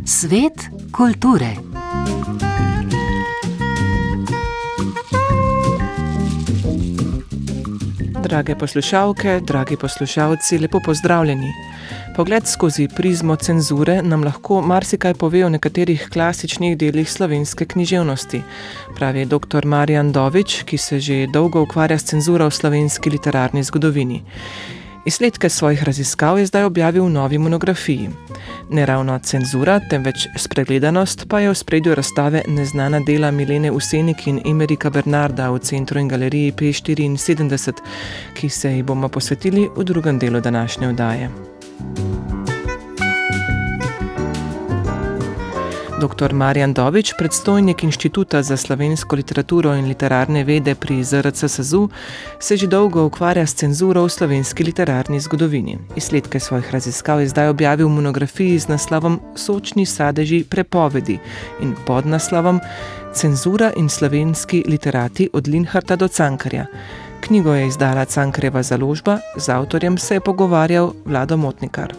Svet kulture. Drage poslušalke, dragi poslušalci, lepo pozdravljeni. Pogled skozi prizmo cenzure nam lahko marsikaj pove o nekaterih klasičnih delih slovenske književnosti, pravi dr. Marjan Dović, ki se že dolgo ukvarja s cenzuro v slovenski literarni zgodovini. Izsledke svojih raziskav je zdaj objavil v novi monografiji. Ne ravno cenzura, temveč spregledanost pa je v spredju razstave Neznana dela Milene Usenik in Emerika Bernarda v Centru in galeriji P74, ki se ji bomo posvetili v drugem delu današnje oddaje. Dr. Marjan Dović, predstojnik Inštituta za slovensko literaturo in literarne vede pri ZRC SAZU, se že dolgo ukvarja s cenzuro v slovenski literarni zgodovini. Izsledke svojih raziskav je zdaj objavil v monografiji z naslovom Sočni sadeži prepovedi in pod naslovom Cenzura in slovenski literati od Linharta do Cankarja. Knjigo je izdala Cankarjeva založba, z avtorjem se je pogovarjal Vlado Motnikar.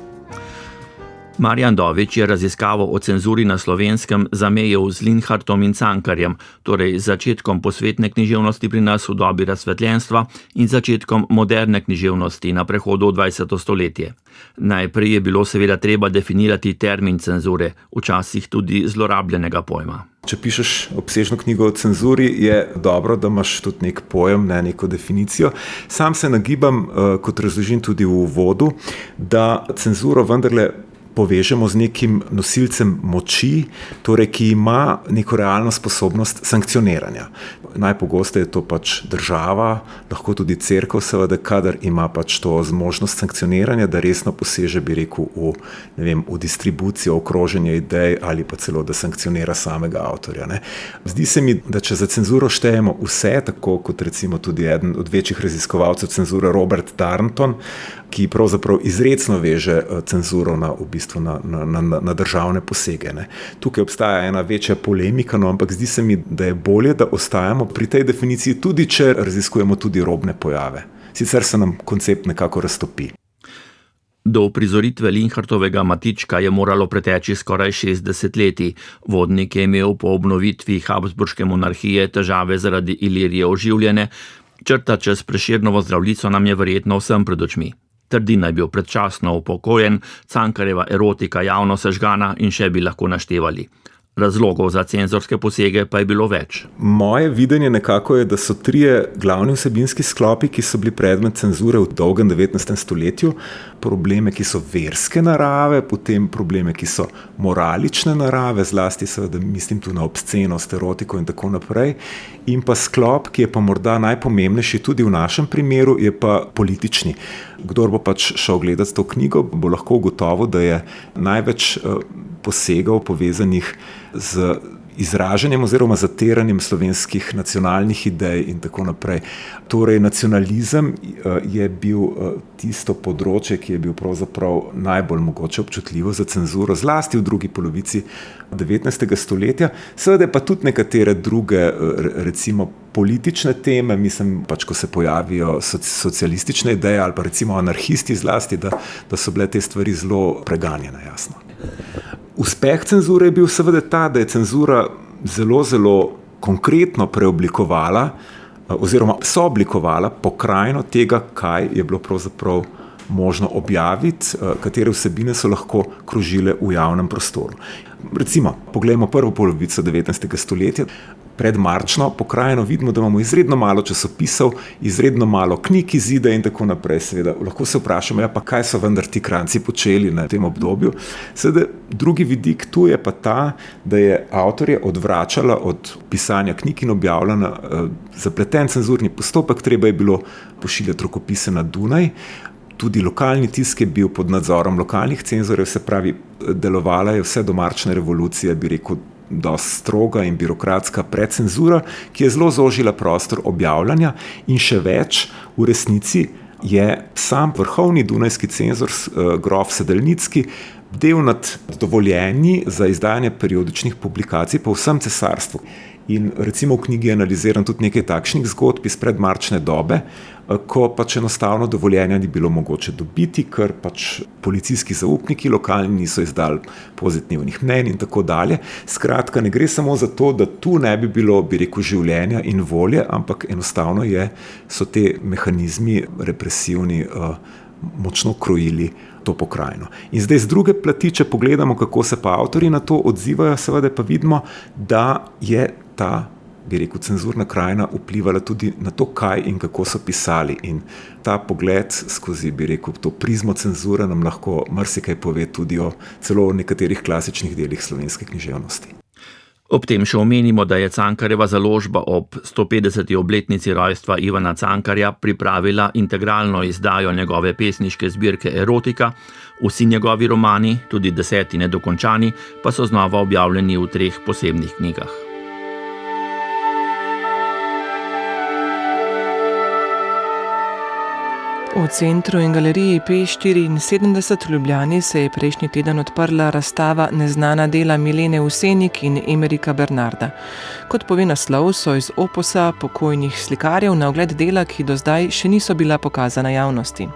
Marjan Dović je raziskavo o cenzuri na Slovenskem zamejil z Linhartom in Cankarjem, torej začetkom posvetne književnosti pri nas v dobi razsvetljenstva in začetkom moderne književnosti na prehodu v 20. stoletje. Najprej je bilo seveda treba definirati termin cenzure, včasih tudi zlorabljenega pojma. Če pišeš obsežno knjigo o cenzuri, je dobro, da imaš tudi nek pojem, neko definicijo. Sam se nagibam, kot razložim tudi v uvodu, da cenzuro vendarle povežemo z nekim nosilcem moči, torej ki ima neko realno sposobnost sankcioniranja. Najpogosteje je to pač država, lahko tudi cerkev, seveda, kadar ima pač to zmožnost sankcioniranja, da resno poseže, bi rekel, v distribucijo, okroženje idej ali pa celo, da sankcionira samega avtorja. Zdi se mi, da če za cenzuro štejemo vse, tako kot recimo tudi eden od večjih raziskovalcev cenzure Robert Darnton, ki pravzaprav izrecno veže cenzuro na državne posege. Tukaj obstaja ena večja polemika, ampak zdi se mi, da je bolje, da ostajamo pri tej definiciji, tudi če raziskujemo tudi robne pojave. Sicer se nam koncept nekako raztopi. Do uprizoritve Linhartovega Matička je moralo preteči skoraj 60 letij. Vodnik je imel po obnovitvi Habsburške monarhije težave zaradi ilirije oživljene. Črta čez Prešernovo Zdravljico nam je verjetno vsem pred očmi. Trdina je bil predčasno upokojen, Cankarjeva erotika javno sežgana in še bi lahko naštevali. Razlogov za cenzorske posege pa je bilo več. Moje videnje nekako je, da so trije glavni vsebinski sklopi, ki so bili predmet cenzure v dolgem 19. stoletju. Probleme, ki so verske narave, potem probleme, ki so moralične narave, zlasti seveda mislim tu na obscenost, erotiko in tako naprej. In pa sklop, ki je pa morda najpomembnejši tudi v našem primeru, je pa politični. Kdor bo pač šel gledati to knjigo, bo lahko ugotovil, da je največ posegov povezanih z izražanjem oziroma zatiranjem slovenskih nacionalnih idej in tako naprej. Torej, nacionalizem je bil tisto področje, ki je bil pravzaprav najbolj mogoče občutljivo za cenzuro, zlasti v drugi polovici 19. stoletja. Seveda pa tudi nekatere druge, recimo politične teme, mislim pač, ko se pojavijo socialistične ideje ali pa recimo anarhisti zlasti, da so bile te stvari zelo preganjene, jasno. Uspeh cenzure je bil seveda ta, da je cenzura zelo, zelo konkretno preoblikovala oziroma sooblikovala pokrajino tega, kaj je bilo pravzaprav možno objaviti, katere vsebine so lahko krožile v javnem prostoru. Recimo, poglejmo prvo polovico 19. stoletja. Pred marčno pokrajino vidimo, da imamo izredno malo časopisov, izredno malo knjig izide in tako naprej. Seveda, lahko se vprašamo, pa kaj so vendar ti kranci počeli na tem obdobju. Seveda, drugi vidik tu je pa ta, da je avtorje odvračala od pisanja knjig in objavljala zapleten cenzurni postopek, treba je bilo pošiljati rokopise na Dunaj. Tudi lokalni tisk je bil pod nadzorom lokalnih cenzorjev, se pravi, delovala je vse do marčne revolucije, bi rekel, dosti stroga in birokratska precenzura, ki je zelo zožila prostor objavljanja in še več, v resnici je sam vrhovni dunajski cenzor grof Sedelnicki bdel nad dovoljenji za izdajanje periodičnih publikacij po vsem cesarstvu. In recimo v knjigi analiziram tudi nekaj takšnih zgodb iz predmarčne dobe, ko pač enostavno dovoljenja ni bilo mogoče dobiti, ker pač policijski zaupniki lokalni niso izdali pozitivnih mnenj in tako dalje. Skratka, ne gre samo za to, da tu ne bi bilo, bi rekel, življenja in volje, ampak enostavno so te mehanizmi represivni močno krojili to pokrajino. In zdaj z druge plati, če pogledamo, kako se pa avtorji na to odzivajo, seveda pa vidimo, da je ta, bi rekel, cenzurna krajina vplivala tudi na to, kaj in kako so pisali. In ta pogled skozi, bi rekel, to prizmo cenzure nam lahko marsikaj pove tudi o celo nekaterih klasičnih delih slovenske književnosti. Ob tem še omenimo, da je Cankarjeva založba ob 150. obletnici rojstva Ivana Cankarja pripravila integralno izdajo njegove pesniške zbirke Erotika. Vsi njegovi romani, tudi 10 nedokončani, pa so znova objavljeni v 3 posebnih knjigah. V centru in galeriji P74 v Ljubljani se je prejšnji teden odprla razstava Neznana dela Milene Usenik in Emerika Bernarda. Kot pove naslov, so iz opusa pokojnih slikarjev na ogled dela, ki do zdaj še niso bila pokazana javnosti.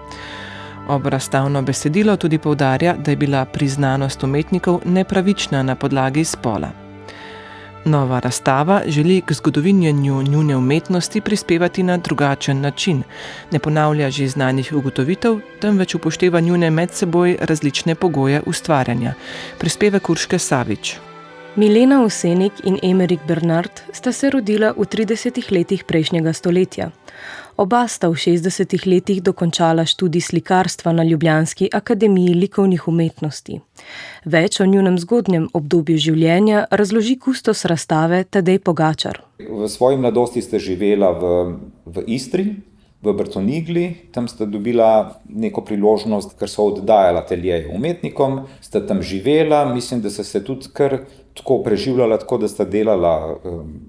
Obrazstavno besedilo tudi poudarja, da je bila priznanost umetnikov nepravična na podlagi spola. Nova razstava želi k zgodovinjenju njune umetnosti prispevati na drugačen način. Ne ponavlja že znanih ugotovitev, temveč upošteva njune med seboj različne pogoje ustvarjanja. Prispevek Urške Savič. Milena Usenik in Emerik Bernard sta se rodila v 30 letih prejšnjega stoletja. Oba sta v 60 letih dokončala študij slikarstva na Ljubljanski akademiji likovnih umetnosti. Več o njunem zgodnjem obdobju življenja razloži kustos razstave Tadej Pogačar. V svoji mladosti sta živela v Istri, v Brtonigli, tam sta dobila neko priložnost, ker so oddajala ateljeje umetnikom, sta tam živela, mislim, da sta se tudi kar tako preživljala, tako da sta delala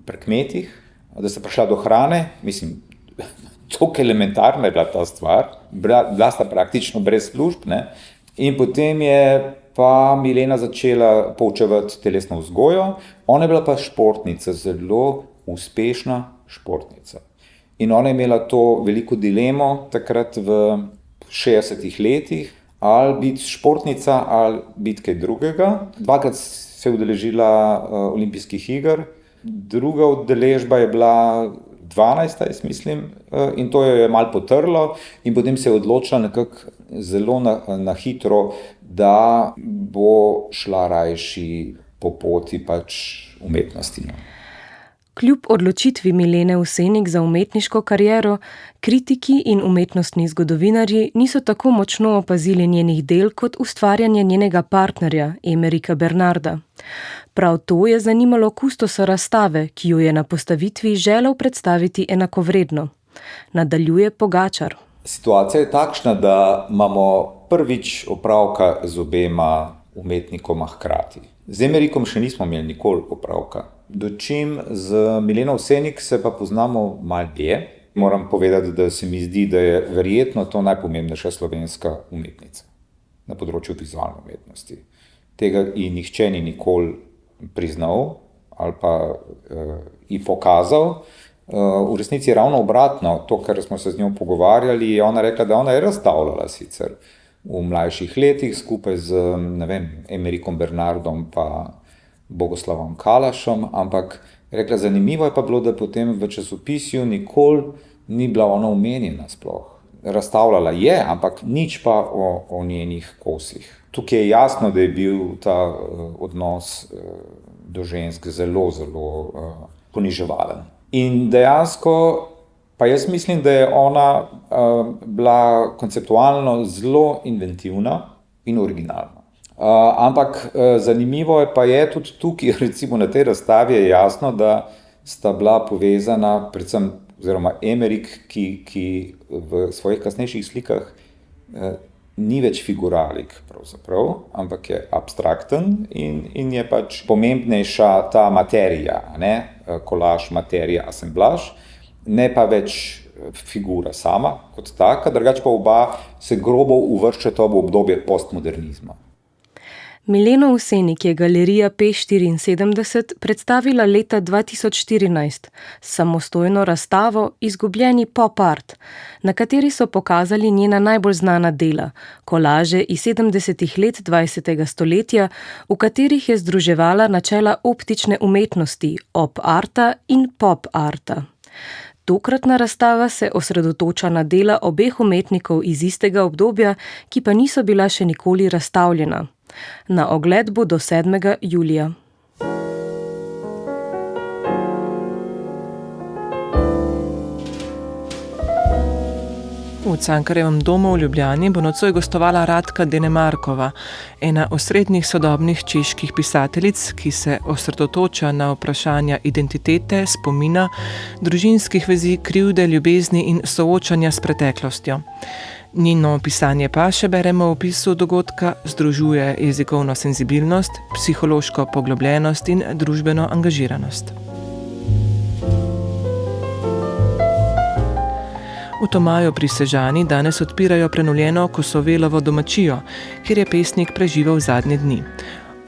pri kmetih, da sta prišla do hrane, mislim, tako elementarna je bila ta stvar, bila sta praktično brez služb, ne? In potem je pa Milena začela poučevati telesno vzgojo, ona je bila pa športnica, zelo uspešna športnica. In ona je imela to veliko dilemo takrat v 60 letih, ali biti športnica ali biti kaj drugega. 2krat se je udeležila olimpijskih iger, druga udeležba je bila 12, jaz mislim, in to jo je malo potrlo in potem se je odločila nekako zelo na hitro, da bo šla rajši po poti pač umetnosti. Kljub odločitvi Milene Usenik za umetniško kariero, kritiki in umetnostni zgodovinarji niso tako močno opazili njenih del kot ustvarjanje njenega partnerja, Emerika Bernarda. Prav to je zanimalo kustosa razstave, ki jo je na postavitvi želel predstaviti enakovredno. Nadaljuje Pogačar. Situacija je takšna, da imamo prvič opravka z obema umetnikoma hkrati. Z Emerikom še nismo imeli nikoli opravka. Dočim z Mileno Usenik se pa poznamo malo dlje. Moram povedati, da se mi zdi, da je verjetno to najpomembnejša slovenska umetnica na področju vizualne umetnosti. Tega ji nihče ni nikoli priznal ali pa ji pokazal. V resnici je ravno obratno, to, kar smo se z njo pogovarjali, je ona rekla, da ona je razstavljala sicer v mlajših letih skupaj z, ne vem, Emerikom Bernardom pa Bogoslavom Kalašom, ampak rekla, zanimivo je pa bilo, da potem v časopisju nikoli ni bila ona omenjena sploh. Razstavljala je, ampak nič pa o njenih kosih. Tukaj je jasno, da je bil ta odnos do žensk zelo, zelo poniževalen. In dejansko pa jaz mislim, da je ona bila konceptualno zelo inventivna in originalna. Ampak zanimivo je pa je tudi tukaj, recimo na tej razstavi je jasno, da sta bila povezana predvsem, oziroma Emerik, ki v svojih kasnejših slikah ni več figuralik pravzaprav, ampak je abstrakten in je pač pomembnejša ta materija, ne? Kolaž, materija, asemblaž, ne pa več figura sama kot taka, drugače pa oba se grobo uvrščata v obdobje postmodernizma. Milenov Senik je galerija P74 predstavila leta 2014 samostojno razstavo Izgubljeni pop art, na kateri so pokazali njena najbolj znana dela, kolaže iz 70. let 20. stoletja, v katerih je združevala načela optične umetnosti, op arta in pop arta. Tokratna razstava se osredotoča na dela obeh umetnikov iz istega obdobja, ki pa niso bila še nikoli razstavljena. Na ogled bo do 7. julija. V Cankarjevem domu v Ljubljani bo nocoj gostovala Radka Denemarkova, ena osrednjih sodobnih čeških pisateljic, ki se osredotoča na vprašanja identitete, spomina, družinskih vezi, krivde, ljubezni in soočanja s preteklostjo. Njeno pisanje pa, še beremo v opisu dogodka, združuje jezikovno senzibilnost, psihološko poglobljenost in družbeno angažiranost. V Tomaju pri Sežani danes odpirajo prenovljeno Kosovelovo domačijo, kjer je pesnik preživel zadnje dni.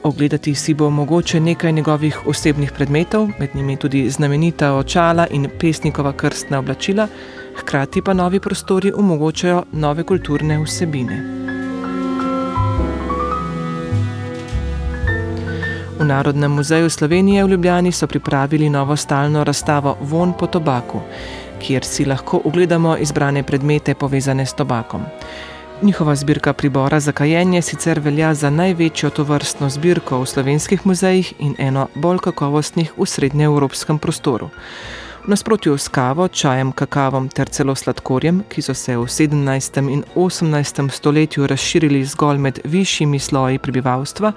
Ogledati si bo mogoče nekaj njegovih osebnih predmetov, med njimi tudi znamenita očala in pesnikova krstna oblačila, hkrati pa novi prostori omogočajo nove kulturne vsebine. V Narodnem muzeju Slovenije v Ljubljani so pripravili novo stalno razstavo Vonj po tobaku, kjer si lahko ogledamo izbrane predmete povezane s tobakom. Njihova zbirka pribora za kajenje sicer velja za največjo tovrstno zbirko v slovenskih muzejih in eno bolj kakovostnih v srednjeevropskem prostoru. V nasprotju s kavo, čajem, kakavom ter celo sladkorjem, ki so se v 17. in 18. stoletju razširili zgolj med višjimi sloji prebivalstva,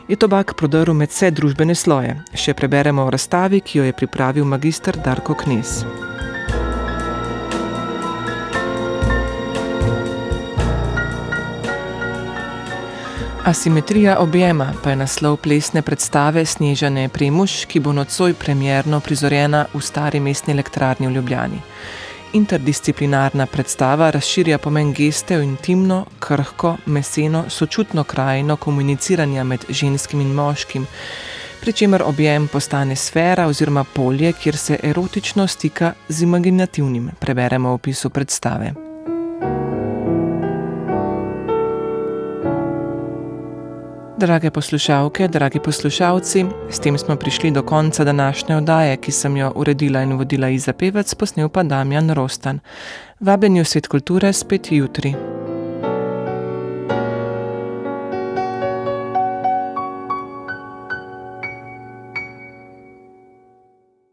je tobak prodrl med vse družbene sloje. Še preberemo v razstavi, ki jo je pripravil magister Darko Knez. Asimetrija objema pa je naslov plesne predstave Snežane Premuš, ki bo nocoj premierno prizorjena v Stari mestni elektrarni v Ljubljani. Interdisciplinarna predstava razširja pomen geste v intimno, krhko, meseno, sočutno krajino komuniciranja med ženskim in moškim, pri čemer objem postane sfera oziroma polje, kjer se erotično stika z imaginativnim, preberemo v opisu predstave. Drage poslušalke, dragi poslušalci, s tem smo prišli do konca današnje oddaje, ki sem jo uredila in vodila Iza Pevec, posnel pa Damjan Rostan. Vabljeni v Svet kulture spet jutri.